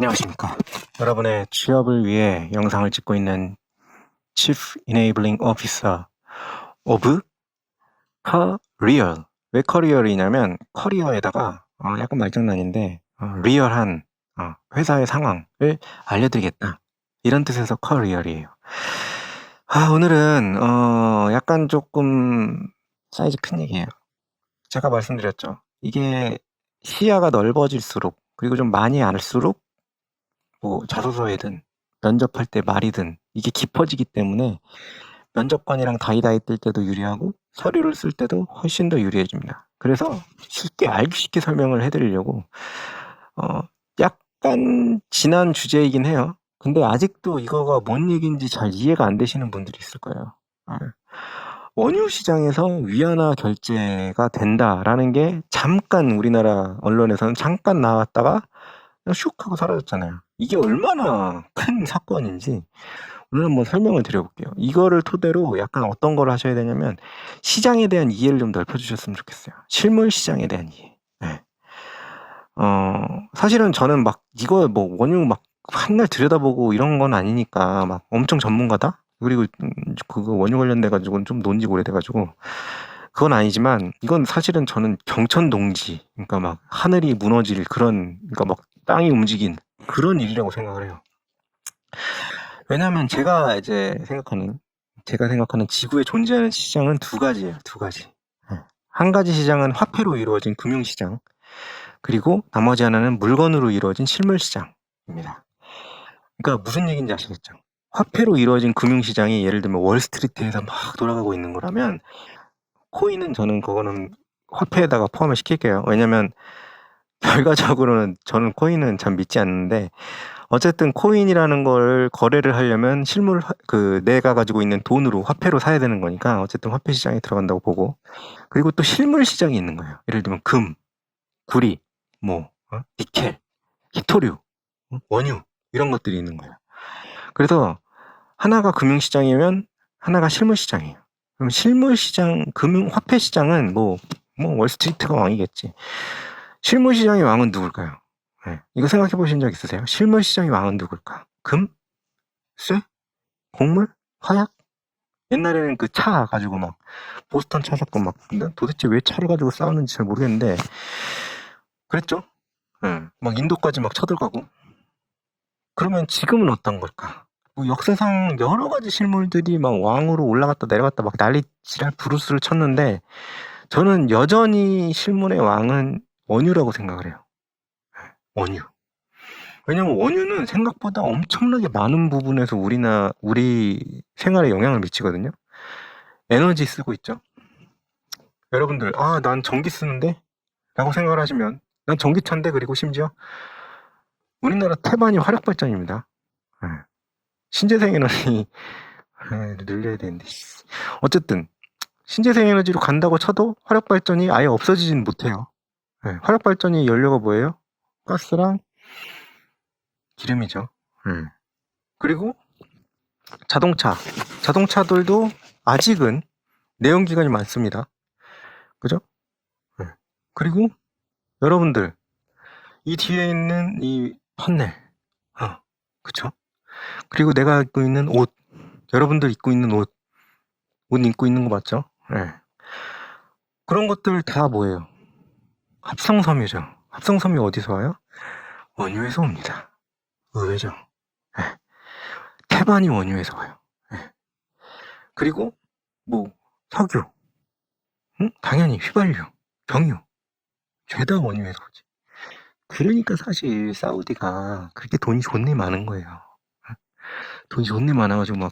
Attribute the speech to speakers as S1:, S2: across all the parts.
S1: 안녕하십니까. 여러분의 취업을 위해 영상을 찍고 있는 Chief Enabling Officer of Career. 왜 커리어이냐면 커리어에다가 약간 말장난인데 리얼한 회사의 상황을 알려드리겠다. 이런 뜻에서 커리어이에요. 오늘은 약간 조금 사이즈 큰 얘기예요. 제가 말씀드렸죠. 이게 시야가 넓어질수록 그리고 좀 많이 알수록 뭐 자소서에든 면접할 때 말이든 이게 깊어지기 때문에 면접관이랑 다이다이 뜰 때도 유리하고 서류를 쓸 때도 훨씬 더 유리해집니다. 그래서 쉽게 알기 쉽게 설명을 해드리려고 약간 지난 주제이긴 해요. 근데 아직도 이거가 뭔 얘기인지 잘 이해가 안 되시는 분들이 있을 거예요. 원유 시장에서 위안화 결제가 된다라는 게 잠깐 우리나라 언론에서는 잠깐 나왔다가 그냥 슉 하고 사라졌잖아요. 이게 얼마나 큰 사건인지 오늘 한번 설명을 드려볼게요. 이거를 토대로 약간 어떤 걸 하셔야 되냐면 시장에 대한 이해를 좀 넓혀주셨으면 좋겠어요. 실물 시장에 대한 이해. 네. 사실은 저는 막 이거 뭐 원유 막 한날 들여다보고 이런 건 아니니까 막 엄청 전문가다? 그리고 그거 원유 관련돼 가지고는 좀 논지 오래돼 가지고 그건 아니지만 이건 사실은 저는 경천동지, 그러니까 막 하늘이 무너질 그런, 그러니까 막 땅이 움직인 그런 일이라고 생각을 해요. 왜냐하면 제가 생각하는 지구에 존재하는 시장은 두 가지예요. 두 가지. 한 가지 시장은 화폐로 이루어진 금융시장, 그리고 나머지 하나는 물건으로 이루어진 실물시장입니다. 그러니까 무슨 얘기인지 아시겠죠? 화폐로 이루어진 금융시장이 예를 들면 월스트리트에서 막 돌아가고 있는 거라면 코인은 저는 그거는 화폐에다가 포함을 시킬게요. 왜냐면 결과적으로는 저는 코인은 참 믿지 않는데 어쨌든 코인이라는 걸 거래를 하려면 실물 내가 가지고 있는 돈으로 화폐로 사야 되는 거니까 어쨌든 화폐 시장에 들어간다고 보고, 그리고 또 실물 시장이 있는 거예요. 예를 들면 금, 구리, 니켈, 히토류, 원유 이런 것들이 있는 거예요. 그래서 하나가 금융시장이면 하나가 실물시장이에요. 그럼 실물시장, 화폐시장은 월스트리트가 왕이겠지. 실물시장의 왕은 누굴까요? 네. 이거 생각해 보신 적 있으세요? 실물시장의 왕은 누굴까? 금? 쇠? 곡물? 화약? 옛날에는 그 차 가지고 막 보스턴 차 사건 막 도대체 왜 차를 가지고 싸웠는지 잘 모르겠는데 그랬죠? 네. 막 인도까지 막 쳐들어가고. 그러면 지금은 어떤 걸까? 역사상 여러 가지 실물들이 막 왕으로 올라갔다 내려갔다 막 난리 지랄 브루스를 쳤는데 저는 여전히 실물의 왕은 원유라고 생각을 해요. 원유. 왜냐면 원유는 생각보다 엄청나게 많은 부분에서 우리 생활에 영향을 미치거든요. 에너지 쓰고 있죠. 여러분들, 난 전기 쓰는데? 라고 생각을 하시면, 난 전기차인데, 그리고 심지어 우리나라 태반이 화력발전입니다. 신재생 에너지 늘려야 되는데. 어쨌든 신재생 에너지로 간다고 쳐도 화력발전이 아예 없어지진 못해요. 화력발전이 연료가 뭐예요? 가스랑 기름이죠. 그리고 자동차들도 아직은 내연기관이 많습니다. 그죠? 그리고 여러분들, 이 뒤에 있는 이 판넬, 그쵸? 그리고 내가 입고 있는 옷, 여러분들 입고 있는 옷 입고 있는 거 맞죠? 그런 것들 다 뭐예요? 합성섬유죠. 합성섬유 어디서 와요? 원유에서 옵니다. 의외죠? 태반이 원유에서 와요. 그리고 석유, 당연히 휘발유, 경유, 죄다 원유에서 오지. 그러니까 사실 사우디가 그렇게 돈이 존내 많은 거예요. 돈이 존내 많아가지고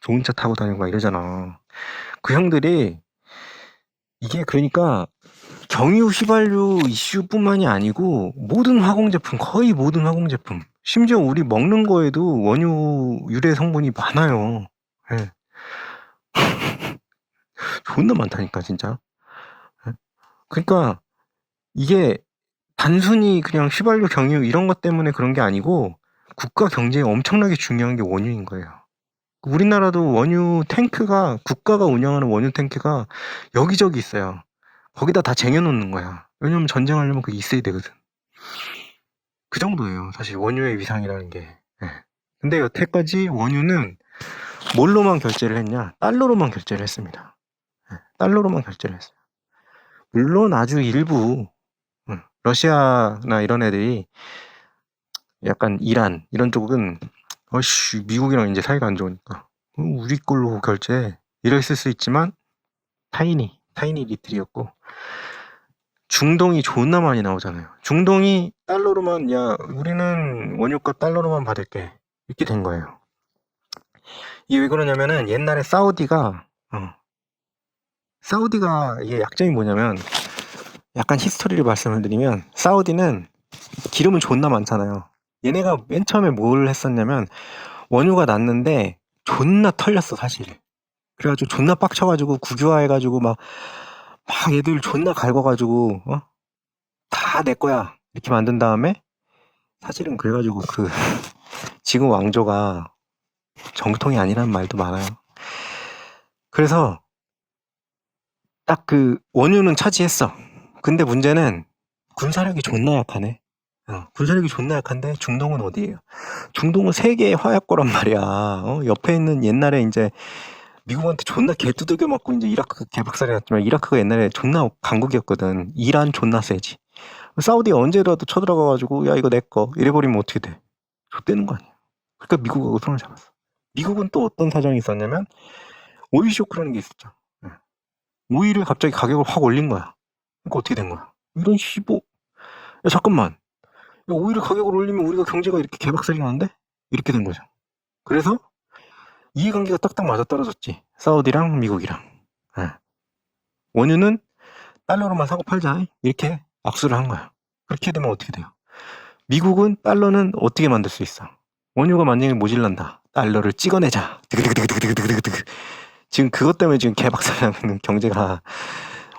S1: 좋은 차 타고 다니고 막 이러잖아. 그 형들이 이게 그러니까 경유 휘발유 이슈뿐만이 아니고 거의 모든 화공제품, 심지어 우리 먹는 거에도 원유 유래 성분이 많아요. 존나 많다니까 진짜. 그러니까 이게 단순히 그냥 휘발유, 경유 이런 것 때문에 그런 게 아니고 국가 경제에 엄청나게 중요한 게 원유인 거예요. 우리나라도 국가가 운영하는 원유 탱크가 여기저기 있어요. 거기다 다 쟁여놓는 거야. 왜냐면 전쟁하려면 그게 있어야 되거든. 그 정도예요. 사실 원유의 위상이라는 게. 예. 근데 여태까지 원유는 뭘로만 결제를 했냐? 달러로만 결제를 했습니다. 예, 달러로만 결제를 했어요. 물론 아주 일부 러시아나 이런 애들이 약간 이란 이런 쪽은 어씨 미국이랑 이제 사이가 안 좋으니까 우리 걸로 결제 이랬을 수 있지만 타이니 리틀이었고 중동이 존나 많이 나오잖아요. 중동이 달러로만 야 우리는 원유값 달러로만 받을게 이렇게 된 거예요. 이게 왜 그러냐면은 옛날에 사우디가 이게 약점이 뭐냐면 약간 히스토리를 말씀을 드리면 사우디는 기름은 존나 많잖아요. 얘네가 맨 처음에 뭘 했었냐면 원유가 났는데 존나 털렸어 사실. 그래가지고 존나 빡쳐가지고 국유화해가지고 막 얘들 존나 갈궈가지고 다 내 거야 이렇게 만든 다음에 사실은 그래가지고 그 지금 왕조가 정통이 아니라는 말도 많아요. 그래서 딱 그 원유는 차지했어. 근데 문제는 군사력이 존나 약하네. 군사력이 존나 약한데 중동은 어디예요? 중동은 세계의 화약고란 말이야. 옆에 있는 옛날에 이제 미국한테 존나 개두들겨 맞고 이제 이라크 개박살이 났지만 이라크가 옛날에 존나 강국이었거든. 이란 존나 세지. 사우디 언제라도 쳐들어가가지고 야 이거 내 거 이래버리면 어떻게 돼? 좆되는 거 아니야. 그러니까 미국하고 손을 잡았어. 미국은 또 어떤 사정이 있었냐면 오일 쇼크라는 게 있었죠. 오일을 갑자기 가격을 확 올린 거야. 그러니까 어떻게 된 거야? 이런 씨보. 야 잠깐만. 야, 오일을 가격을 올리면 우리가 경제가 이렇게 개박살이 나는데? 이렇게 된 거죠. 그래서 이해관계가 딱딱 맞아떨어졌지. 사우디랑 미국이랑. 원유는 달러로만 사고 팔자. 이렇게 악수를 한 거야. 그렇게 되면 어떻게 돼요? 미국은 달러는 어떻게 만들 수 있어? 원유가 만약에 모질란다. 달러를 찍어내자. 드그드그드그드그드그드그. 지금 그것 때문에 지금 개박살 나는 경제가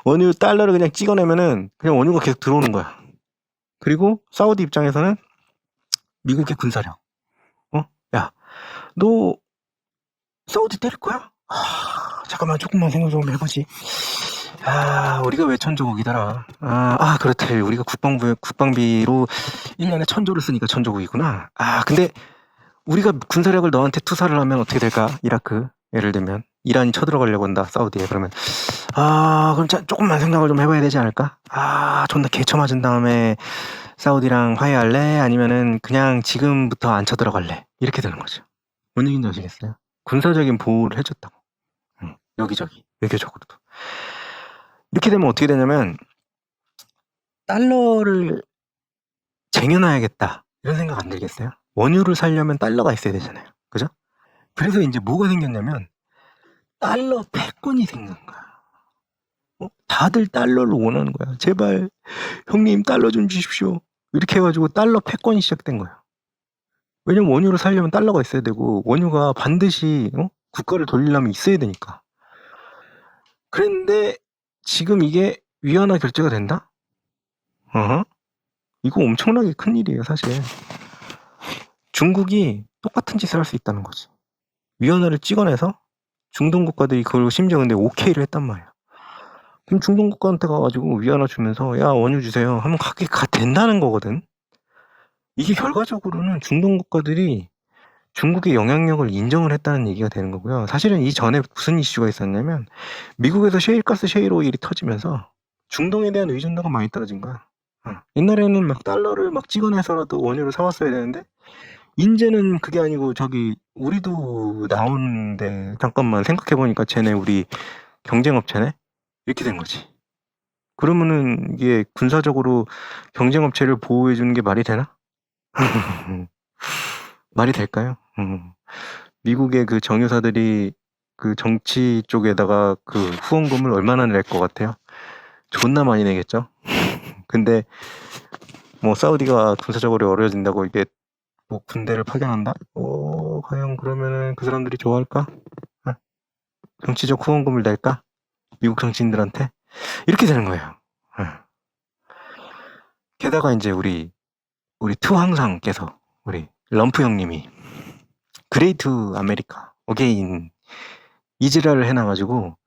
S1: 원유 달러를 그냥 찍어내면은 그냥 원유가 계속 들어오는 거야. 그리고 사우디 입장에서는 미국의 군사력. 야, 너 사우디 때릴 거야? 잠깐만 조금만 생각 좀 해보지. 우리가 왜 천조국이더라. 그렇대. 우리가 국방비로 1년에 1,000조를 쓰니까 천조국이구나. 근데 우리가 군사력을 너한테 투사를 하면 어떻게 될까? 이라크 예를 들면 이란이 쳐들어가려고 한다 사우디에. 그러면 그럼 조금만 생각을 좀 해봐야 되지 않을까? 존나 개쳐 맞은 다음에 사우디랑 화해할래? 아니면은 그냥 지금부터 안 쳐들어갈래? 이렇게 되는 거죠. 뭔 얘기인지 아시겠어요? 군사적인 보호를 해줬다고. 여기저기 외교적으로도. 이렇게 되면 어떻게 되냐면 달러를 쟁여놔야겠다 이런 생각 안 들겠어요? 원유를 살려면 달러가 있어야 되잖아요. 그죠? 그래서 이제 뭐가 생겼냐면 달러 패권이 생긴 거야. 다들 달러를 원하는 거야. 제발 형님 달러 좀 주십시오. 이렇게 해가지고 달러 패권이 시작된 거야. 왜냐면 원유를 살려면 달러가 있어야 되고 원유가 반드시 국가를 돌리려면 있어야 되니까. 그런데 지금 이게 위안화 결제가 된다? 이거 엄청나게 큰일이에요 사실. 중국이 똑같은 짓을 할 수 있다는 거지. 위안화를 찍어내서 중동 국가들이 그걸 심지어 근데 오케이를 했단 말이야. 그럼 중동 국가한테 가가지고 위안화 주면서 야 원유 주세요 하면 그게 된다는 거거든. 이게 결과적으로는 중동 국가들이 중국의 영향력을 인정을 했다는 얘기가 되는 거고요. 사실은 이전에 무슨 이슈가 있었냐면 미국에서 셰일가스 셰일오일이 터지면서 중동에 대한 의존도가 많이 떨어진 거야. 옛날에는 막 달러를 막 찍어내서라도 원유를 사왔어야 되는데 이제는 그게 아니고 저기 우리도 나오는데 잠깐만 생각해보니까 쟤네 우리 경쟁업체네? 이렇게 된 거지. 그러면은 이게 군사적으로 경쟁업체를 보호해주는 게 말이 되나? 말이 될까요? 미국의 그 정유사들이 그 정치 쪽에다가 그 후원금을 얼마나 낼 것 같아요? 존나 많이 내겠죠? 근데 뭐 사우디가 군사적으로 어려워진다고 이게 뭐 군대를 파견한다? 과연 그러면은 그 사람들이 좋아할까? 정치적 후원금을 낼까? 미국 정치인들한테? 이렇게 되는 거예요. 게다가 이제 우리 투항상께서 우리 럼프 형님이 그레이트 아메리카 어게인 이 지랄을 해놔가지고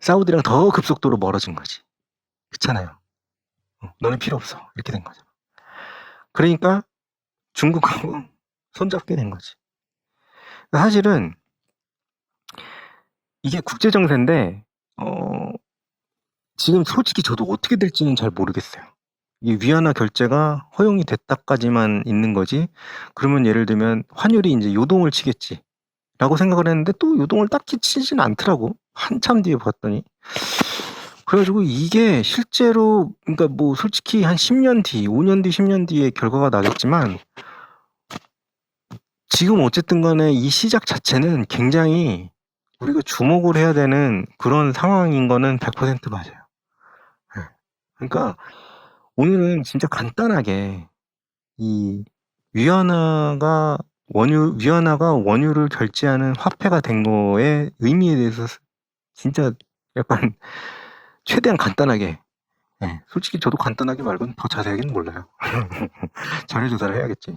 S1: 사우디랑 더 급속도로 멀어진 거지. 그렇잖아요. 너는 필요 없어. 이렇게 된 거죠. 그러니까 중국하고 손잡게 된 거지. 사실은 이게 국제 정세인데 지금 솔직히 저도 어떻게 될지는 잘 모르겠어요. 이 위안화 결제가 허용이 됐다까지만 있는 거지. 그러면 예를 들면 환율이 이제 요동을 치겠지라고 생각을 했는데 또 요동을 딱히 치진 않더라고. 한참 뒤에 봤더니. 그래가지고 이게 실제로 그러니까 뭐 솔직히 한 10년 뒤, 5년 뒤, 10년 뒤에 결과가 나겠지만 지금 어쨌든 간에 이 시작 자체는 굉장히 우리가 주목을 해야 되는 그런 상황인 거는 100% 맞아요. 네. 그러니까 오늘은 진짜 간단하게 이 위안화가 원유를 결제하는 화폐가 된 거의 의미에 대해서 진짜 약간 최대한 간단하게, 네. 솔직히 저도 간단하게 말고는 더 자세하게는 몰라요. 자료 조사를 해야겠지.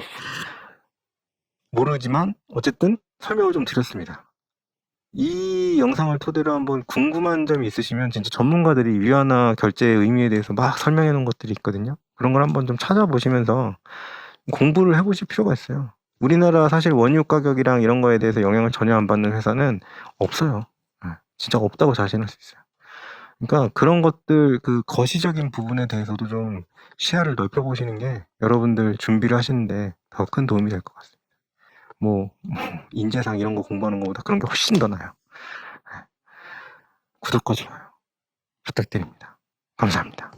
S1: 모르지만 어쨌든 설명을 좀 드렸습니다. 이 영상을 토대로 한번 궁금한 점이 있으시면 진짜 전문가들이 위안화 결제의 의미에 대해서 막 설명해 놓은 것들이 있거든요. 그런 걸 한번 좀 찾아보시면서 공부를 해보실 필요가 있어요. 우리나라 사실 원유 가격이랑 이런 거에 대해서 영향을 전혀 안 받는 회사는 없어요. 진짜 없다고 자신할 수 있어요. 그러니까 그런 것들, 그 거시적인 부분에 대해서도 좀 시야를 넓혀보시는 게 여러분들 준비를 하시는데 더 큰 도움이 될 것 같습니다. 뭐 인재상 이런 거 공부하는 것보다 그런 게 훨씬 더 나아요. 구독과 좋아요 부탁드립니다. 감사합니다.